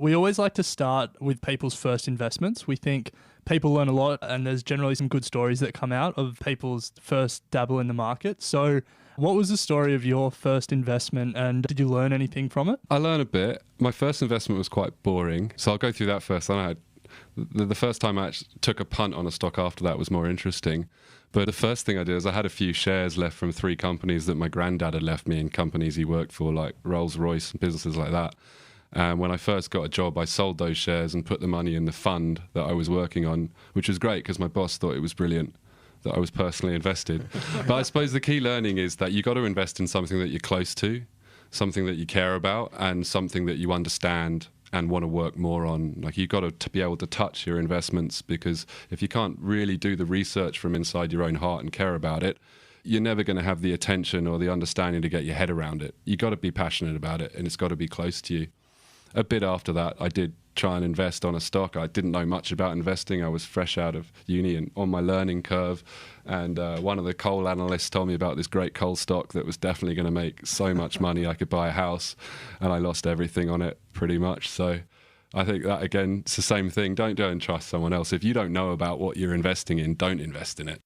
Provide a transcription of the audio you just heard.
We always like to start with people's first investments. We think people learn a lot, and there's generally some good stories that come out of people's first dabble in the market. So what was the story of your first investment, and did you learn anything from it? I learned a bit. My first investment was quite boring, so I'll go through that first. Then I had the first time I actually took a punt on a stock after that was more interesting. But the first thing I did is I had a few shares left from 3 companies that my granddad had left me in companies he worked for, like Rolls-Royce and businesses like that. And when I first got a job, I sold those shares and put the money in the fund that I was working on, which was great because my boss thought it was brilliant that I was personally invested. But I suppose the key learning is that you got to invest in something that you're close to, something that you care about, and something that you understand and want to work more on. Like, you've got to be able to touch your investments, because if you can't really do the research from inside your own heart and care about it, you're never going to have the attention or the understanding to get your head around it. You've got to be passionate about it, and it's got to be close to you. A bit after that, I did try and invest on a stock. I didn't know much about investing. I was fresh out of uni and on my learning curve. And one of the coal analysts told me about this great coal stock that was definitely going to make so much money I could buy a house. And I lost everything on it pretty much. So I think that, again, it's the same thing. Don't go and trust someone else. If you don't know about what you're investing in, don't invest in it.